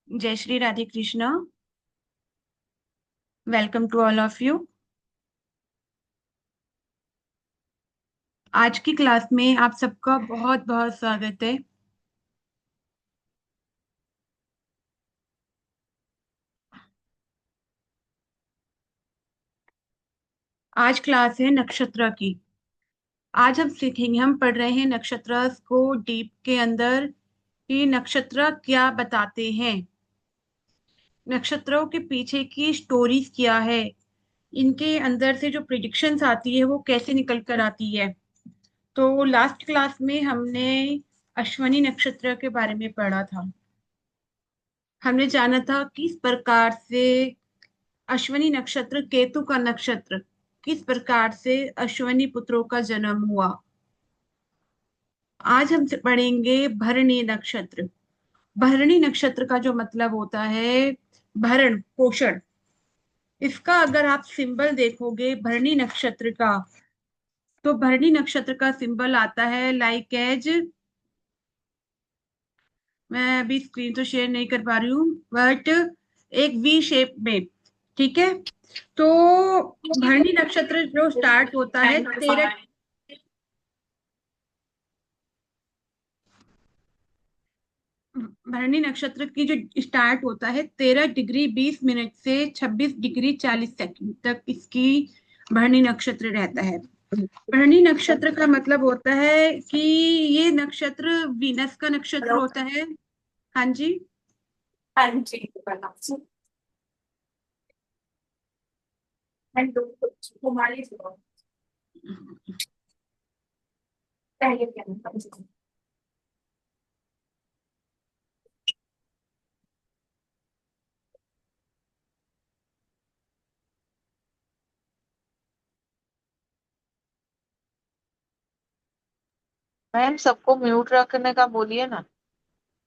जय Shri Radhe Krishna. Welcome to all of you. आज की क्लास में आप सबका बहुत बहुत स्वागत है। आज क्लास है नक्षत्र की। आज हम सीखेंगे, हम पढ़ रहे हैं नक्षत्र को डीप के अंदर कि नक्षत्र क्या बताते हैं, नक्षत्रों के पीछे की स्टोरीज क्या है, इनके अंदर से जो प्रिडिक्शंस आती है वो कैसे निकल कर आती है। तो लास्ट क्लास में हमने अश्वनी नक्षत्र के बारे में पढ़ा था। हमने जाना था किस प्रकार से अश्वनी नक्षत्र केतु का नक्षत्र, किस प्रकार से अश्वनी पुत्रों का जन्म हुआ। आज हम पढ़ेंगे भरणी नक्षत्र। भरणी नक्षत्र का जो मतलब होता है भरण पोषण, इसका अगर आप सिंबल देखोगे भरणी नक्षत्र का, तो भरणी नक्षत्र का सिंबल आता है लाइक एज, मैं अभी स्क्रीन तो शेयर नहीं कर पा रही हूँ बट एक वी शेप में। ठीक है। तो भरणी नक्षत्र जो स्टार्ट होता है 13, भरणी नक्षत्र की जो स्टार्ट होता है 13 डिग्री 20 मिनट से 26 डिग्री 40 सेकंड तक इसकी भरणी नक्षत्र रहता है। भरणी नक्षत्र का मतलब होता है कि ये नक्षत्र वीनस का नक्षत्र हेलो। होता है। हाँ जी। हाँ जी, प्रणाम जी। हेलो, कुमारी जी। पहले क्या नाम था? मैम सबको म्यूट रखने का बोलिए ना,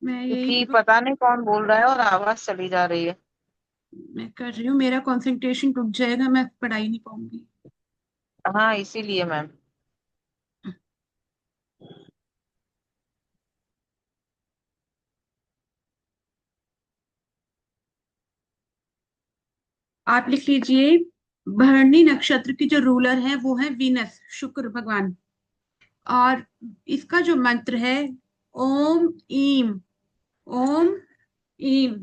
मैं यही क्योंकि पता नहीं कौन बोल रहा है और आवाज चली जा रही है। मैं कर रही हूँ, मेरा कंसंट्रेशन टूट जाएगा, मैं पढ़ाई नहीं पाऊंगी। हाँ इसीलिए मैम। आप लिख लीजिए, भरणी नक्षत्र की जो रूलर है वो है वीनस, शुक्र भगवान। और इसका जो मंत्र है ओम ईम, ओम ईम।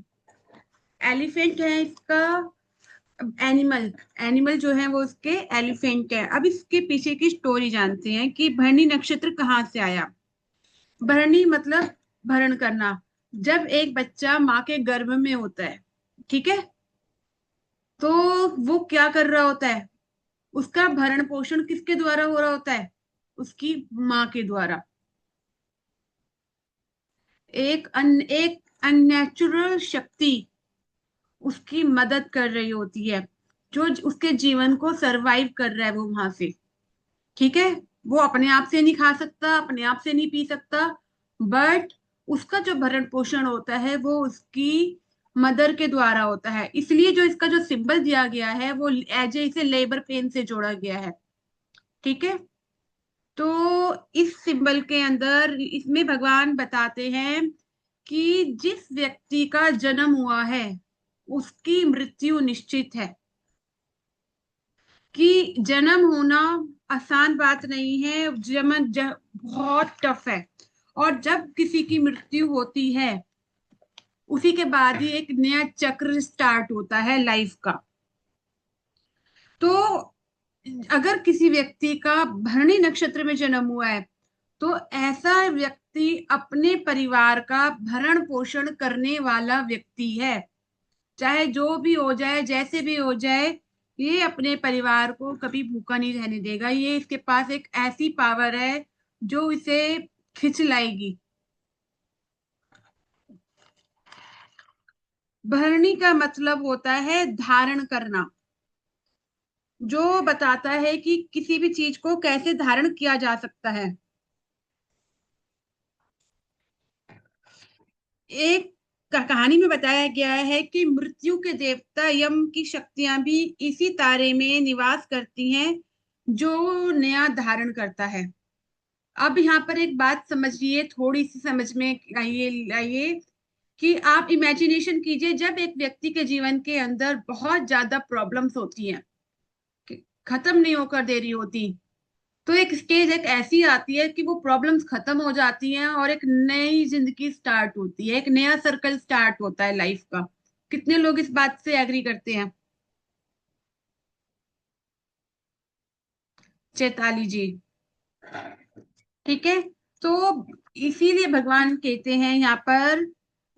एलिफेंट है इसका, एनिमल, एनिमल जो है वो उसके एलिफेंट है। अब इसके पीछे की स्टोरी जानते हैं कि भरणी नक्षत्र कहाँ से आया। भरणी मतलब भरण करना, जब एक बच्चा माँ के गर्भ में होता है, ठीक है, तो वो क्या कर रहा होता है, उसका भरण पोषण किसके द्वारा हो रहा होता है, उसकी माँ के द्वारा। एक अननेचुरल शक्ति उसकी मदद कर रही होती है, जो उसके जीवन को सरवाइव कर रहा है वो वहां से। ठीक है। वो अपने आप से नहीं खा सकता, अपने आप से नहीं पी सकता, बट उसका जो भरण पोषण होता है वो उसकी मदर के द्वारा होता है। इसलिए जो इसका जो सिंबल दिया गया है वो एज ए इसे लेबर पेन से जोड़ा गया है। ठीक है। तो इस सिंबल के अंदर इसमें भगवान बताते हैं कि जिस व्यक्ति का जन्म हुआ है उसकी मृत्यु निश्चित है। कि जन्म होना आसान बात नहीं है, बहुत टफ है। और जब किसी की मृत्यु होती है उसी के बाद ही एक नया चक्र स्टार्ट होता है लाइफ का। तो अगर किसी व्यक्ति का भरणी नक्षत्र में जन्म हुआ है तो ऐसा व्यक्ति अपने परिवार का भरण पोषण करने वाला व्यक्ति है। चाहे जो भी हो जाए, जैसे भी हो जाए, ये अपने परिवार को कभी भूखा नहीं रहने देगा। ये इसके पास एक ऐसी पावर है जो इसे खिंच लाएगी। भरणी का मतलब होता है धारण करना, जो बताता है कि किसी भी चीज को कैसे धारण किया जा सकता है। एक कहानी में बताया गया है कि मृत्यु के देवता यम की शक्तियां भी इसी तारे में निवास करती हैं जो नया धारण करता है। अब यहाँ पर एक बात समझिए, थोड़ी सी समझ में आइए आइए कि आप इमेजिनेशन कीजिए जब एक व्यक्ति के जीवन के अंदर बहुत ज्यादा प्रॉब्लम्स होती हैं, कि खत्म नहीं होकर दे रही होती, तो एक स्टेज एक ऐसी आती है कि वो प्रॉब्लम्स खत्म हो जाती हैं और एक नई जिंदगी स्टार्ट होती है, एक नया सर्कल स्टार्ट होता है लाइफ का। कितने लोग इस बात से एग्री करते हैं? चैताली जी। ठीक है। तो इसीलिए भगवान कहते हैं यहाँ पर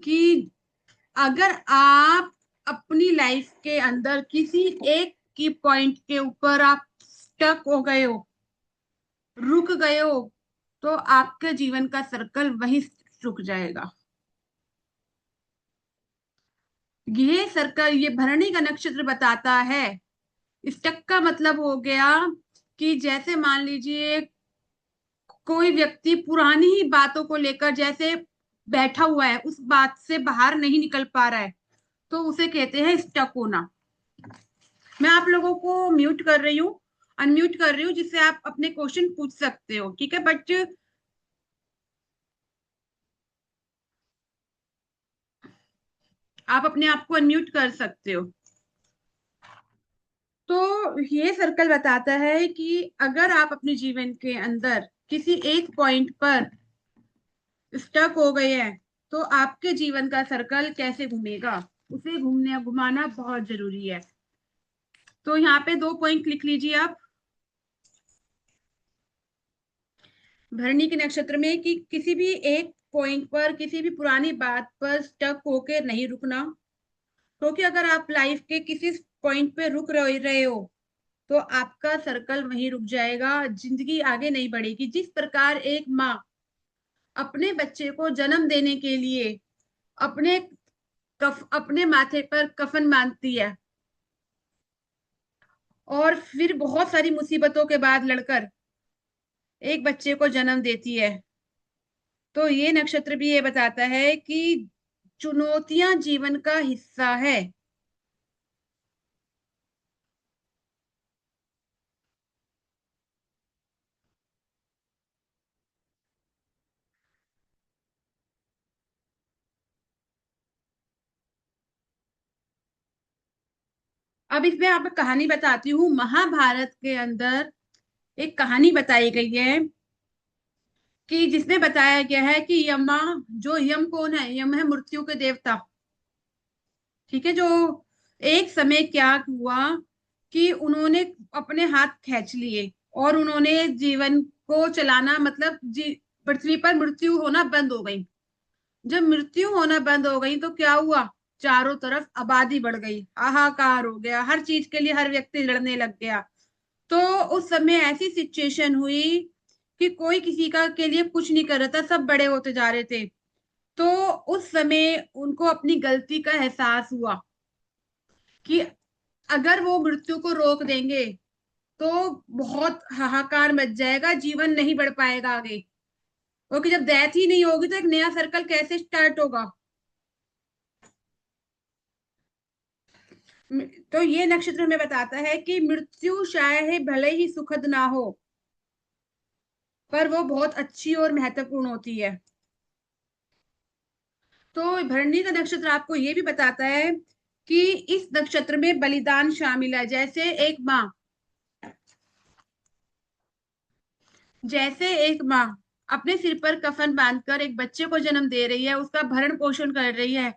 कि अगर आप अपनी लाइफ के अंदर किसी एक की पॉइंट के ऊपर आप स्टक हो गए हो, रुक गए हो, तो आपके जीवन का सर्कल वहीं रुक जाएगा। ये सर्कल, ये भरणी का नक्षत्र बताता है, स्टक का मतलब हो गया कि जैसे मान लीजिए कोई व्यक्ति पुरानी ही बातों को लेकर जैसे बैठा हुआ है, उस बात से बाहर नहीं निकल पा रहा है, तो उसे कहते हैं स्टक होना। मैं आप लोगों को म्यूट कर रही हूँ, अनम्यूट कर रही हूँ, जिससे आप अपने क्वेश्चन पूछ सकते हो, ठीक है? बट आप अपने आप को अनम्यूट कर सकते हो। तो ये सर्कल बताता है कि अगर आप अपने जीवन के अंदर किसी एक पॉइंट पर स्टक हो गए हैं, तो आपके जीवन का सर्कल कैसे घूमेगा, उसे घूमने घुमाना बहुत जरूरी है। तो यहाँ पे 2 पॉइंट लिख लीजिए आप भरणी के नक्षत्र में, कि किसी भी एक पॉइंट पर, किसी भी पुरानी बात पर स्टक होकर नहीं रुकना, क्योंकि अगर आप लाइफ के किसी पॉइंट पे रुक रहे हो, तो आपका सर्कल वहीं रुक जाएगा, जिंदगी आगे नहीं बढ़ेगी। जिस प्रकार एक माँ अपने बच्चे को जन्म देने के लिए अपने माथे पर कफन बांधती है और फिर बहुत सारी मुसीबतों के बाद लड़कर एक बच्चे को जन्म देती है, तो ये नक्षत्र भी ये बताता है कि चुनौतियां जीवन का हिस्सा है। अब इसमें आपको कहानी बताती हूँ। महाभारत के अंदर एक कहानी बताई गई है कि जिसमें बताया गया है कि यमा, जो यम कौन है? यम है मृत्यु के देवता। ठीक है। जो एक समय क्या हुआ कि उन्होंने अपने हाथ खींच लिए और उन्होंने जीवन को चलाना, मतलब पृथ्वी पर मृत्यु होना बंद हो गई। जब मृत्यु होना बंद हो गई तो क्या हुआ? चारों तरफ आबादी बढ़ गई, हाहाकार हो गया, हर चीज के लिए हर व्यक्ति लड़ने लग गया। तो उस समय ऐसी सिचुएशन हुई कि कोई किसी का के लिए कुछ नहीं कर रहा था, सब बड़े होते जा रहे थे। तो उस समय उनको अपनी गलती का एहसास हुआ कि अगर वो मृत्यु को रोक देंगे तो बहुत हाहाकार मच जाएगा, जीवन नहीं बढ़ पाएगा आगे, क्योंकि जब डेथ ही नहीं होगी तो एक नया सर्कल कैसे स्टार्ट होगा? तो ये नक्षत्र हमें बताता है कि मृत्यु शायद भले ही सुखद ना हो, पर वो बहुत अच्छी और महत्वपूर्ण होती है। तो भरणी का नक्षत्र आपको ये भी बताता है कि इस नक्षत्र में बलिदान शामिल है। जैसे एक माँ अपने सिर पर कफन बांधकर एक बच्चे को जन्म दे रही है, उसका भरण पोषण कर रही है,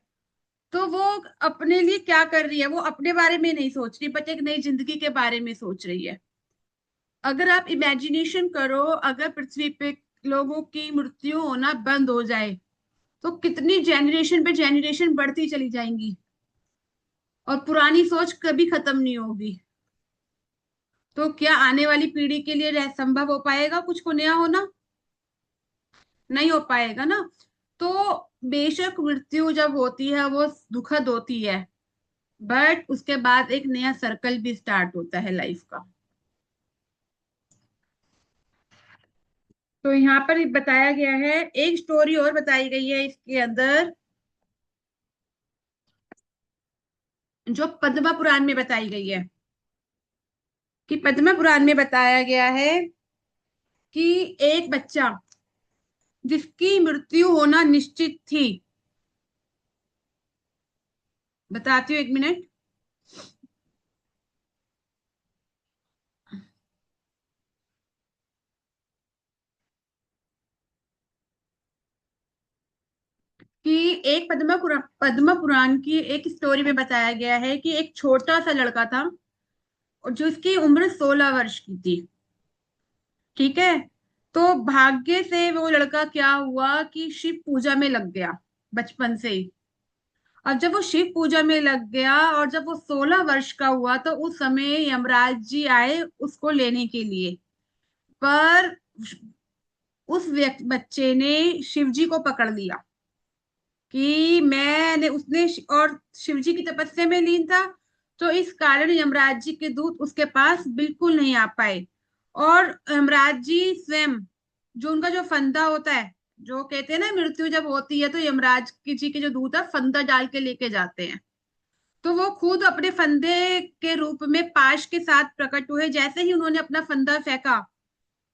तो वो अपने लिए क्या कर रही है? वो अपने बारे में नहीं सोच रही, बट एक नई जिंदगी के बारे में सोच रही है। अगर आप इमेजिनेशन करो, अगर पृथ्वी पे लोगों की मृत्यु होना बंद हो जाए, तो कितनी जनरेशन पे जनरेशन बढ़ती चली जाएंगी और पुरानी सोच कभी खत्म नहीं होगी। तो क्या आने वाली पीढ़ी के लिए संभव हो पाएगा कुछ को नया होना? नहीं हो पाएगा ना। तो बेशक मृत्यु जब होती है वो दुखद होती है, बट उसके बाद एक नया सर्कल भी स्टार्ट होता है लाइफ का। तो यहाँ पर बताया गया है, एक स्टोरी और बताई गई है इसके अंदर, जो पद्म पुराण में बताई गई है। कि पद्म पुराण में बताया गया है कि एक बच्चा जिसकी मृत्यु होना निश्चित थी, बताती हूँ, 1 मिनट। कि एक पद्म पुराण की एक स्टोरी में बताया गया है कि एक छोटा सा लड़का था, और जो उसकी उम्र 16 वर्ष की थी। ठीक है। तो भाग्य से वो लड़का क्या हुआ कि शिव पूजा में लग गया बचपन से ही। और जब वो शिव पूजा में लग गया और जब वो 16 वर्ष का हुआ, तो उस समय यमराज जी आए उसको लेने के लिए। पर उस व्यक्ति बच्चे ने शिव जी को पकड़ लिया कि मैंने उसने और शिव जी की तपस्या में लीन था। तो इस कारण यमराज जी के दूत उसके पास बिल्कुल नहीं आ पाए। और यमराज जी स्वयं, जो उनका जो फंदा होता है, जो कहते हैं ना मृत्यु जब होती है तो यमराज की जी के जो दूत है फंदा डाल के लेके जाते हैं। तो वो खुद अपने फंदे के रूप में पाश के साथ प्रकट हुए। जैसे ही उन्होंने अपना फंदा फेंका,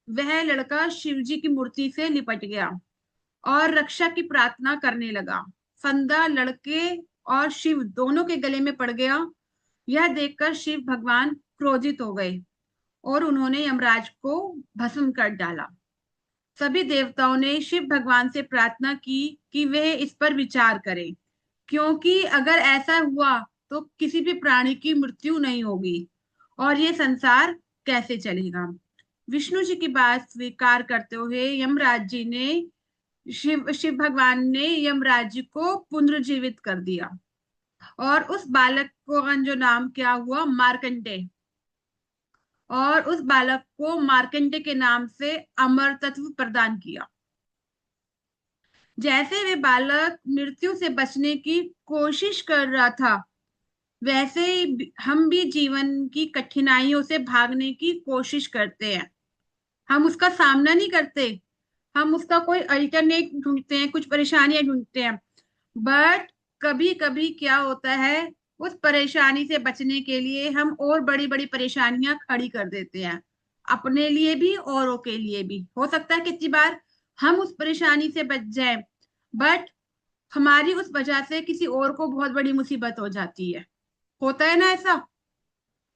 वह लड़का शिव जी की मूर्ति से लिपट गया और रक्षा की प्रार्थना करने लगा। फंदा लड़के और शिव दोनों के गले में पड़ गया। यह देखकर शिव भगवान क्रोधित हो गए और उन्होंने यमराज को भस्म कर डाला। सभी देवताओं ने शिव भगवान से प्रार्थना की कि वह इस पर विचार करें, क्योंकि अगर ऐसा हुआ तो किसी भी प्राणी की मृत्यु नहीं होगी और ये संसार कैसे चलेगा। विष्णु जी की बात स्वीकार करते हुए यमराज जी ने शिव भगवान ने यमराज जी को पुनर्जीवित कर दिया। और उस बालक को जो नाम क्या हुआ, मार्कंडेय। और उस बालक को मार्कंडेय के नाम से अमर तत्व प्रदान किया। जैसे वे बालक मृत्यु से बचने की कोशिश कर रहा था, वैसे ही हम भी जीवन की कठिनाइयों से भागने की कोशिश करते हैं। हम उसका सामना नहीं करते, हम उसका कोई अल्टरनेट ढूंढते हैं, कुछ परेशानियां ढूंढते हैं। बट कभी कभी क्या होता है, उस परेशानी से बचने के लिए हम और बड़ी बड़ी परेशानियां खड़ी कर देते हैं, अपने लिए भी औरों के लिए भी। हो सकता है कितनी बार हम उस परेशानी से बच जाएं, बट हमारी उस वजह से किसी और को बहुत बड़ी मुसीबत हो जाती है। होता है ना ऐसा,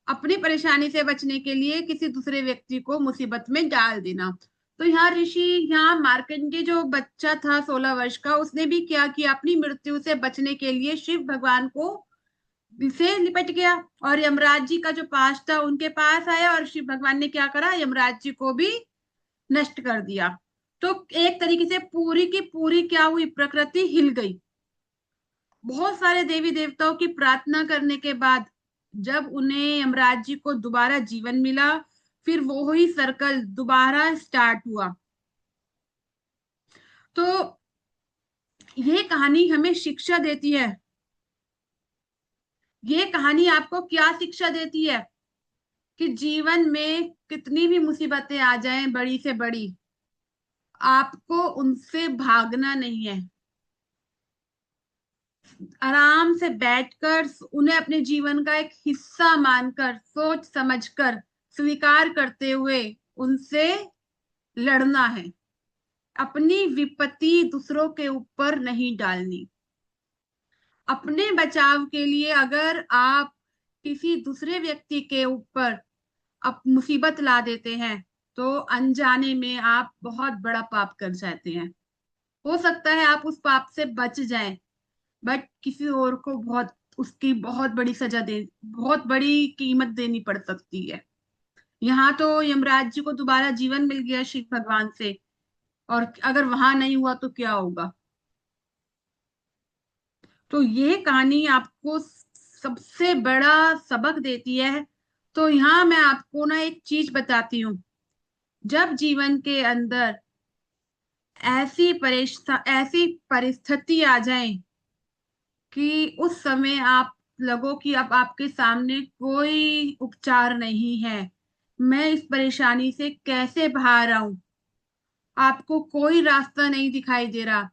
अपनी परेशानी से बचने के लिए किसी दूसरे व्यक्ति को मुसीबत में डाल देना। तो यहाँ ऋषि, यहाँ मार्कंडेय जो बच्चा था 16 वर्ष का, उसने भी क्या किया, अपनी मृत्यु से बचने के लिए शिव भगवान को से लिपट गया। और यमराज जी का जो पास था उनके पास आया, और शिव भगवान ने क्या करा, यमराज जी को भी नष्ट कर दिया। तो एक तरीके से पूरी की पूरी क्या हुई, प्रकृति हिल गई। बहुत सारे देवी देवताओं की प्रार्थना करने के बाद जब उन्हें यमराज जी को दोबारा जीवन मिला, फिर वो ही सर्कल दोबारा स्टार्ट हुआ। तो ये कहानी हमें शिक्षा देती है। ये कहानी आपको क्या शिक्षा देती है कि जीवन में कितनी भी मुसीबतें आ जाएं, बड़ी से बड़ी, आपको उनसे भागना नहीं है। आराम से बैठकर उन्हें अपने जीवन का एक हिस्सा मानकर, सोच समझकर, स्वीकार करते हुए उनसे लड़ना है। अपनी विपत्ति दूसरों के ऊपर नहीं डालनी। अपने बचाव के लिए अगर आप किसी दूसरे व्यक्ति के ऊपर आप मुसीबत ला देते हैं, तो अनजाने में आप बहुत बड़ा पाप कर जाते हैं। हो सकता है आप उस पाप से बच जाएं, बट किसी और को बहुत, उसकी बहुत बड़ी सजा दे, बहुत बड़ी कीमत देनी पड़ सकती है। यहाँ तो यमराज जी को दोबारा जीवन मिल गया शिव भगवान से, और अगर वहां नहीं हुआ तो क्या होगा। तो ये कहानी आपको सबसे बड़ा सबक देती है। तो यहाँ मैं आपको ना एक चीज बताती हूँ। जब जीवन के अंदर ऐसी परिस्थिति आ जाए कि उस समय आप लगो कि अब आपके सामने कोई उपचार नहीं है, मैं इस परेशानी से कैसे बाहर आऊं, आपको कोई रास्ता नहीं दिखाई दे रहा,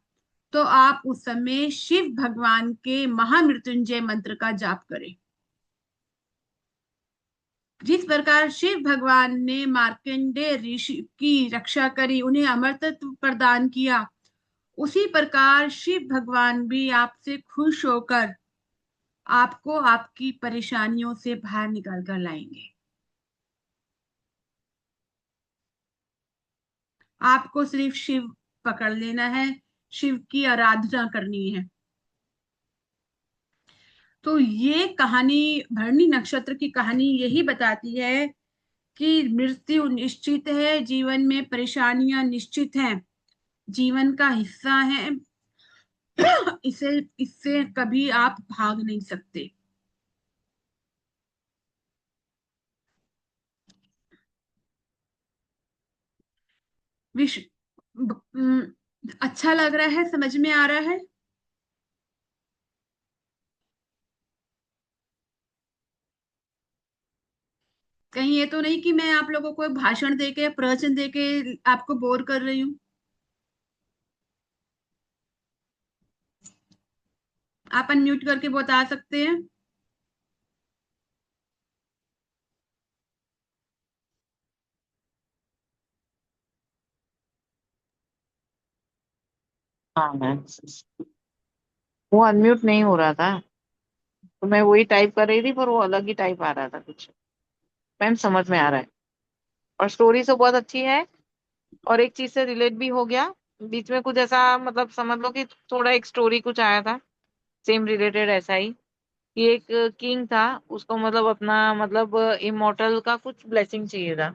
तो आप उस समय शिव भगवान के महामृत्युंजय मंत्र का जाप करें। जिस प्रकार शिव भगवान ने मार्कंडेय ऋषि की रक्षा करी, उन्हें अमरत्व प्रदान किया, उसी प्रकार शिव भगवान भी आपसे खुश होकर आपको आपकी परेशानियों से बाहर निकाल कर लाएंगे। आपको सिर्फ शिव पकड़ लेना है, शिव की आराधना करनी है। तो ये कहानी, भरणी नक्षत्र की कहानी यही बताती है कि मृत्यु निश्चित है, जीवन में परेशानियां निश्चित हैं, जीवन का हिस्सा है। इसे इससे कभी आप भाग नहीं सकते। विश अच्छा लग रहा है, समझ में आ रहा है? कहीं ये तो नहीं कि मैं आप लोगों को भाषण देके, प्रवचन देके आपको बोर कर रही हूँ? आप अनम्यूट करके बता सकते हैं। हाँ मैम, वो अनम्यूट नहीं हो रहा था, तो मैं वही टाइप कर रही थी पर वो अलग ही टाइप आ रहा था कुछ। मैम समझ में आ रहा है, और स्टोरी तो बहुत अच्छी है, और एक चीज से रिलेट भी हो गया। बीच में कुछ ऐसा मतलब समझ लो कि थोड़ा एक स्टोरी कुछ आया था, सेम रिलेटेड ऐसा ही, कि एक किंग था, उसको मतलब अपना मतलब इमोर्टल का कुछ ब्लेसिंग चाहिए था।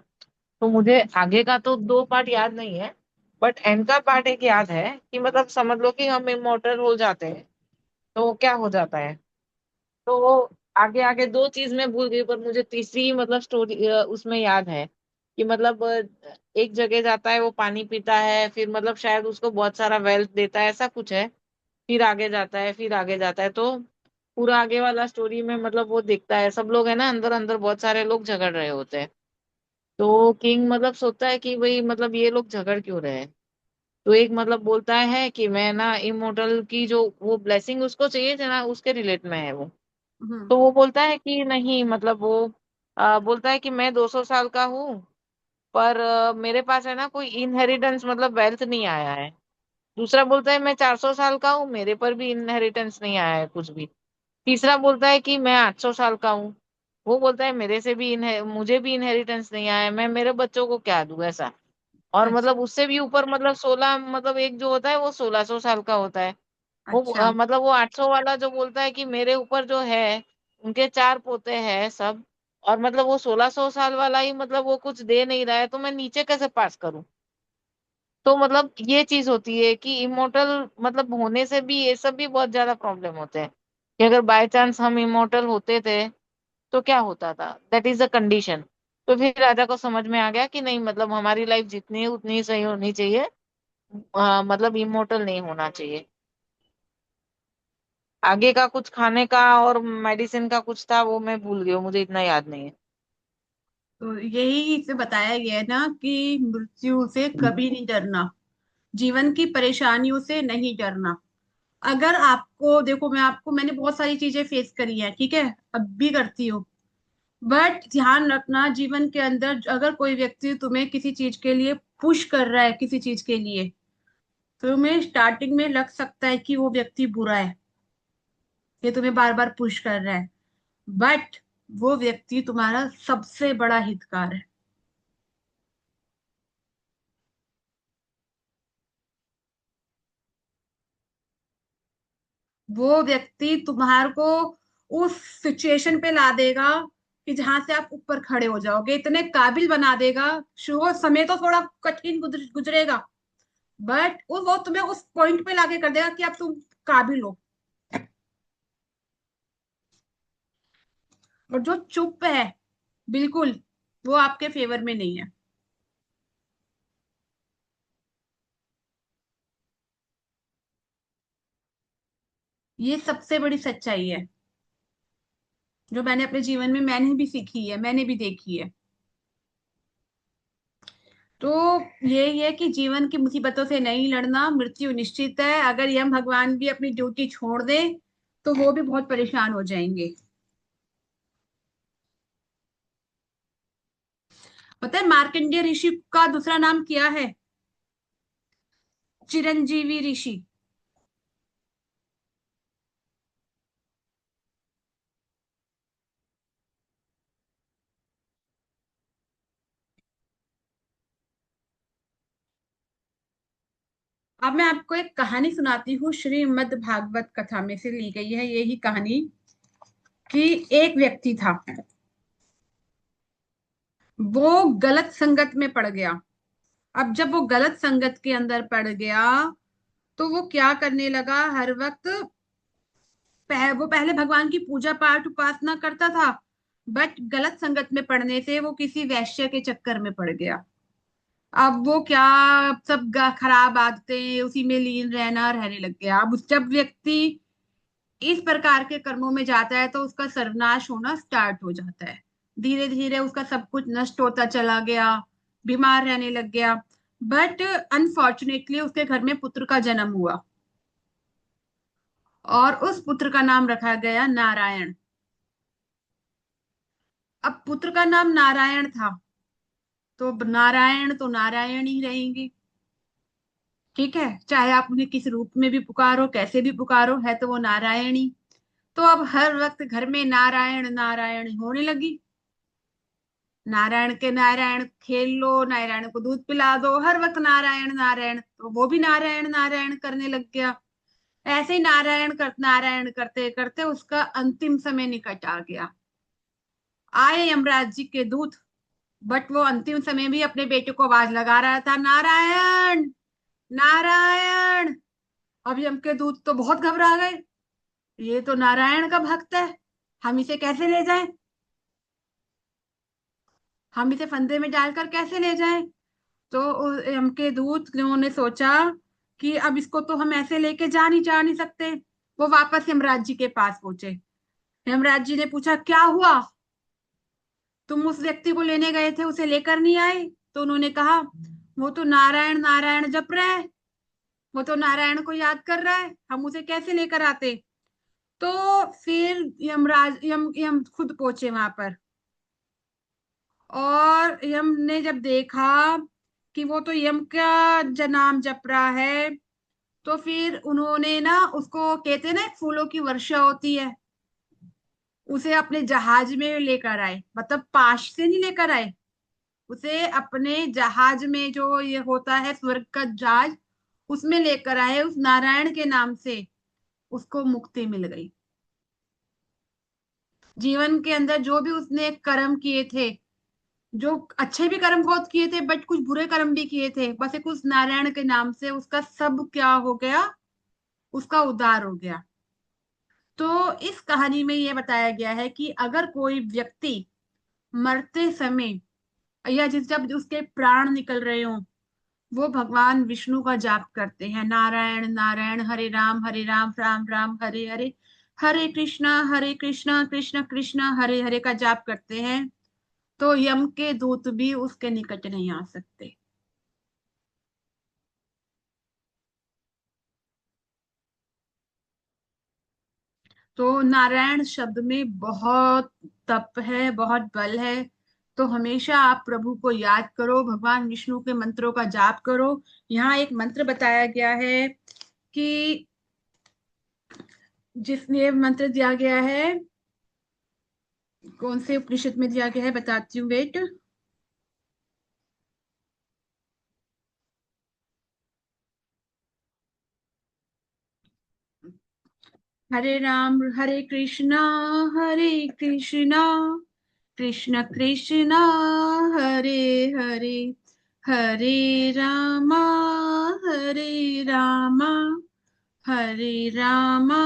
तो मुझे आगे का तो दो पार्ट याद नहीं है, बट एंड का पार्ट एक याद है कि मतलब समझ लो कि हम इमोर्टल हो जाते हैं तो क्या हो जाता है। तो आगे आगे दो चीज मैं भूल गई, पर मुझे तीसरी मतलब स्टोरी उसमें याद है कि मतलब एक जगह जाता है, वो पानी पीता है, फिर मतलब शायद उसको बहुत सारा वेल्थ देता है, ऐसा कुछ है। फिर आगे जाता है, फिर आगे जाता है, तो पूरा आगे वाला स्टोरी में मतलब वो दिखता है, सब लोग है ना अंदर अंदर बहुत सारे लोग झगड़ रहे होते हैं। तो किंग मतलब सोचता है कि भाई मतलब ये लोग झगड़ क्यों रहे हैं। तो एक मतलब बोलता है कि मैं ना इमोर्टल की जो वो ब्लेसिंग उसको चाहिए थी ना, उसके रिलेट में है वो। हम्म। तो वो बोलता है कि नहीं, मतलब वो बोलता है कि मैं 200 साल का हूँ, पर मेरे पास है ना कोई इनहेरिटेंस मतलब वेल्थ नहीं आया है। दूसरा बोलता है मैं 400 साल का हूँ, मेरे पर भी इनहेरिटेंस नहीं आया है कुछ भी। तीसरा बोलता है कि मैं 800 साल का हूँ, वो बोलता है मेरे से भी मुझे भी इनहेरिटेंस नहीं आया है, मैं मेरे बच्चों को क्या दूं ऐसा। और अच्छा। मतलब उससे भी ऊपर मतलब 16 मतलब एक जो होता है वो 1600 साल का होता है। वो अच्छा। मतलब वो 800 वाला जो बोलता है कि मेरे ऊपर जो है उनके चार पोते हैं सब, और मतलब वो 1600 साल वाला ही मतलब वो कुछ दे नहीं रहा है, तो मैं नीचे कैसे पास करूं। तो मतलब ये चीज होती है कि इमोर्टल मतलब होने से भी ये सब भी बहुत ज्यादा प्रॉब्लम होते हैं, कि अगर बाय चांस हम इमोर्टल होते थे तो क्या होता था, दैट इज द कंडीशन। तो फिर राजा को समझ में आ गया कि नहीं, मतलब हमारी लाइफ जितनी है उतनी ही सही होनी चाहिए, मतलब इमोर्टल नहीं होना चाहिए। आगे का कुछ खाने का और मेडिसिन का कुछ था, वो मैं भूल गई हूँ, मुझे इतना याद नहीं है। तो यही इसे बताया गया है ना कि मृत्यु से कभी नहीं डरना, जीवन की परेशानियों से नहीं डरना। अगर आपको देखो, मैंने बहुत सारी चीजें फेस करी हैं, ठीक है, अब भी करती हूँ। बट ध्यान रखना, जीवन के अंदर अगर कोई व्यक्ति तुम्हें किसी चीज के लिए पुश कर रहा है, किसी चीज के लिए, तो तुम्हें स्टार्टिंग में लग सकता है कि वो व्यक्ति बुरा है, ये तुम्हें बार बार पुश कर रहा है। बट वो व्यक्ति तुम्हारा सबसे बड़ा हितकार है। वो व्यक्ति तुम्हारे को उस सिचुएशन पे ला देगा कि जहां से आप ऊपर खड़े हो जाओगे, इतने काबिल बना देगा। शुरू समय तो थोड़ा कठिन गुजरेगा, बट वो तुम्हें उस पॉइंट पे लाके कर देगा कि अब तुम काबिल हो। और जो चुप है, बिल्कुल, वो आपके फेवर में नहीं है। ये सबसे बड़ी सच्चाई है, जो मैंने अपने जीवन में मैंने भी सीखी है, मैंने भी देखी है। तो यही है कि जीवन की मुसीबतों से नहीं लड़ना, मृत्यु निश्चित है। अगर यम भगवान भी अपनी ड्यूटी छोड़ दे तो वो भी बहुत परेशान हो जाएंगे। पता है मार्कंडेय ऋषि का दूसरा नाम क्या है? चिरंजीवी ऋषि। अब मैं आपको एक कहानी सुनाती हूँ, श्रीमद् भागवत कथा में से ली गई है यही कहानी, कि एक व्यक्ति था, वो गलत संगत में पड़ गया। अब जब वो गलत संगत के अंदर पड़ गया, तो वो क्या करने लगा, हर वक्त वो पहले भगवान की पूजा पाठ उपासना करता था, बट गलत संगत में पड़ने से वो किसी वैश्य के चक्कर में पड़ गया। अब वो क्या, सब खराब आदतें, उसी में लीन रहने लग गया। अब जब व्यक्ति इस प्रकार के कर्मों में जाता है तो उसका सर्वनाश होना स्टार्ट हो जाता है। धीरे धीरे उसका सब कुछ नष्ट होता चला गया, बीमार रहने लग गया। बट अनफॉर्चुनेटली उसके घर में पुत्र का जन्म हुआ, और उस पुत्र का नाम रखा गया नारायण। अब पुत्र का नाम नारायण था, तो नारायण तो नारायण ही रहेंगे। ठीक है, चाहे आप उन्हें किस रूप में भी पुकारो, कैसे भी पुकारो, है तो वो नारायण ही। तो अब हर वक्त घर में नारायण नारायण होने लगी। नारायण के नारायण खेल लो, नारायण को दूध पिला दो, हर वक्त नारायण नारायण, तो वो भी नारायण नारायण करने लग गया। ऐसे ही नारायण करते करते उसका अंतिम समय निकट आ गया। आए यमराज जी के दूत, बट वो अंतिम समय भी अपने बेटे को आवाज लगा रहा था, नारायण नारायण। अब यम के दूत तो बहुत घबरा गए, ये तो नारायण का भक्त है, हम इसे कैसे ले जाएं, हम इसे फंदे में डालकर कैसे ले जाएं। तो यम के दूत ने सोचा कि अब इसको तो हम ऐसे लेके जा नहीं सकते। वो वापस यमराज जी के पास पहुंचे। यमराज जी ने पूछा, क्या हुआ, तुम उस व्यक्ति को लेने गए थे, उसे लेकर नहीं आए। तो उन्होंने कहा, वो तो नारायण नारायण जप रहा है, वो तो नारायण को याद कर रहा है, हम उसे कैसे लेकर आते। तो फिर यम खुद पहुंचे वहां पर, और यम ने जब देखा कि वो तो यम का नाम जप रहा है, तो फिर उन्होंने ना, उसको कहते हैं ना, फूलों की वर्षा होती है, उसे अपने जहाज में लेकर आए, मतलब पाश से नहीं लेकर आए, उसे अपने जहाज में, जो ये होता है स्वर्ग का जहाज, उसमें लेकर आए। उस नारायण के नाम से उसको मुक्ति मिल गई। जीवन के अंदर जो भी उसने कर्म किए थे, जो अच्छे भी कर्म बहुत किए थे, बट कुछ बुरे कर्म भी किए थे, बस एक उस नारायण के नाम से उसका सब क्या हो गया, उसका उद्धार हो गया। तो इस कहानी में यह बताया गया है कि अगर कोई व्यक्ति मरते समय, या जिस जब उसके प्राण निकल रहे हो, वो भगवान विष्णु का जाप करते हैं, नारायण नारायण, हरे राम राम राम हरे हरे, हरे कृष्णा कृष्ण कृष्ण हरे हरे का जाप करते हैं, तो यम के दूत भी उसके निकट नहीं आ सकते। तो नारायण शब्द में बहुत तप है, बहुत बल है। तो हमेशा आप प्रभु को याद करो, भगवान विष्णु के मंत्रों का जाप करो। यहाँ एक मंत्र बताया गया है कि जिसने मंत्र दिया गया है, कौन से उपनिषद में दिया गया है, बताती हूँ, वेट। हरे राम हरे कृष्णा कृष्ण कृष्ण हरे हरे, हरे रामा हरे रामा हरे रामा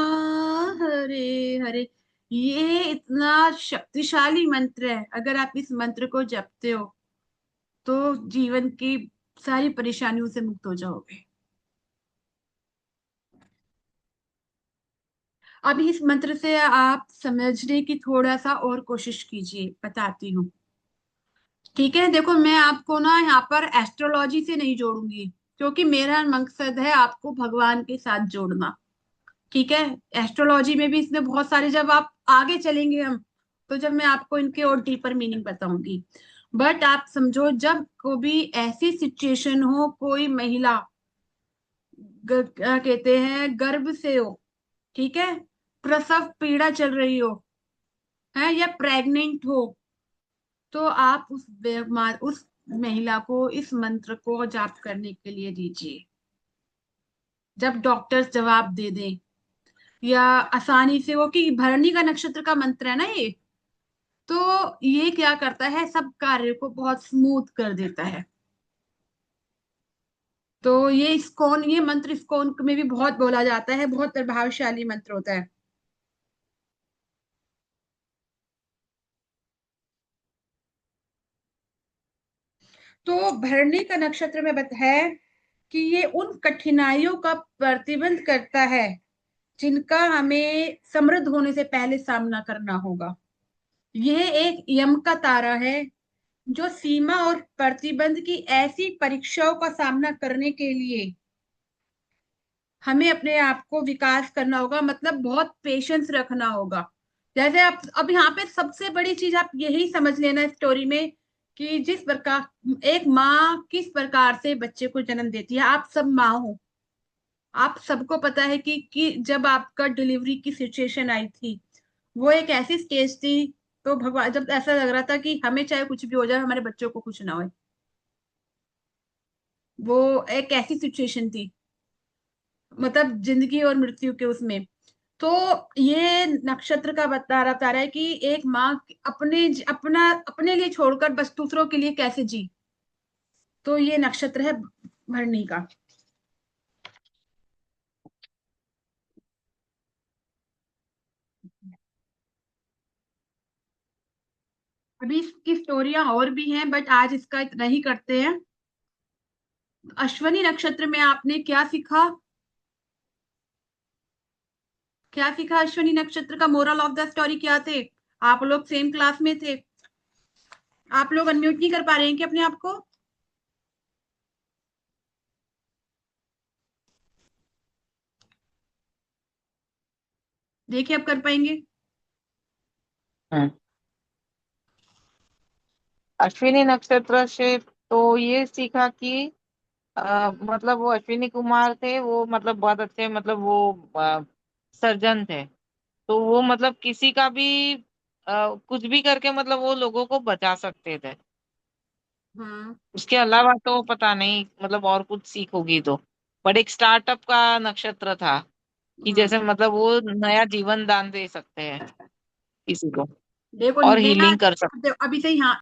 हरे हरे। ये इतना शक्तिशाली मंत्र है, अगर आप इस मंत्र को जपते हो तो जीवन की सारी परेशानियों से मुक्त हो जाओगे। अभी इस मंत्र से आप समझने की थोड़ा सा और कोशिश कीजिए, बताती हूँ। ठीक है, देखो, मैं आपको ना यहाँ पर एस्ट्रोलॉजी से नहीं जोड़ूंगी, क्योंकि मेरा मकसद है आपको भगवान के साथ जोड़ना। ठीक है, एस्ट्रोलॉजी में भी इसमें बहुत सारे, जब आप आगे चलेंगे हम, तो जब मैं आपको इनके और डीपर मीनिंग बताऊंगी। बट आप समझो, जब को भी ऐसी सिचुएशन हो, कोई महिला क्या कहते हैं, गर्भ से हो, ठीक है, प्रसव पीड़ा चल रही हो, है, या प्रेग्नेंट हो, तो आप उस महिला को इस मंत्र को जाप करने के लिए दीजिए। जब डॉक्टर्स जवाब दे दें, या आसानी से वो, कि भरणी का नक्षत्र का मंत्र है ना ये, तो ये क्या करता है, सब कार्य को बहुत स्मूथ कर देता है। तो ये इस्कॉन, ये मंत्र इस्कॉन में भी बहुत बोला जाता है, बहुत प्रभावशाली मंत्र होता है। तो भरणी का नक्षत्र में है कि ये उन कठिनाइयों का प्रतिबंध करता है जिनका हमें समृद्ध होने से पहले सामना करना होगा। यह एक यम का तारा है जो सीमा और प्रतिबंध की ऐसी परीक्षाओं का सामना करने के लिए हमें अपने आप को विकास करना होगा, मतलब बहुत पेशेंस रखना होगा। जैसे आप अब यहाँ पे सबसे बड़ी चीज आप यही समझ लेना स्टोरी में, कि जिस प्रकार एक माँ किस प्रकार से बच्चे को जन्म देती है, आप सब माँ हो, आप सबको पता है कि जब आपका डिलीवरी की सिचुएशन आई थी, वो एक ऐसी स्टेज थी, तो भगवान, जब ऐसा लग रहा था कि हमें चाहे कुछ भी हो जाए, हमारे बच्चों को कुछ ना हो, वो एक ऐसी सिचुएशन थी, मतलब जिंदगी और मृत्यु के उसमें। तो ये नक्षत्र का बता रहा है कि एक माँ अपने लिए छोड़कर बस दूसरों के लिए कैसे जी। तो ये नक्षत्र है भरणी का। अभी इसकी स्टोरियां और भी हैं, बट आज इसका इतना ही करते हैं। अश्वनी नक्षत्र में आपने क्या सीखा, क्या सीखा अश्वनी नक्षत्र का मोरल ऑफ द स्टोरी क्या थे? आप लोग सेम क्लास में थे। आप लोग अनम्यूट नहीं कर पा रहे हैं कि अपने आप को? देखिए अब कर पाएंगे? हम्म। अश्विनी नक्षत्र से तो ये सीखा कि मतलब वो अश्विनी कुमार थे, वो मतलब बहुत अच्छे, मतलब वो सर्जन थे। तो वो मतलब किसी का भी कुछ भी करके मतलब वो लोगों को बचा सकते थे। हाँ। उसके अलावा तो पता नहीं, मतलब और कुछ सीख होगी तो। बट एक स्टार्टअप का नक्षत्र था कि हाँ, जैसे मतलब वो नया जीवन दान दे सकते हैं किसी को, देखो और नया, हीलिंग कर सकते हैं। अभी से ही हाँ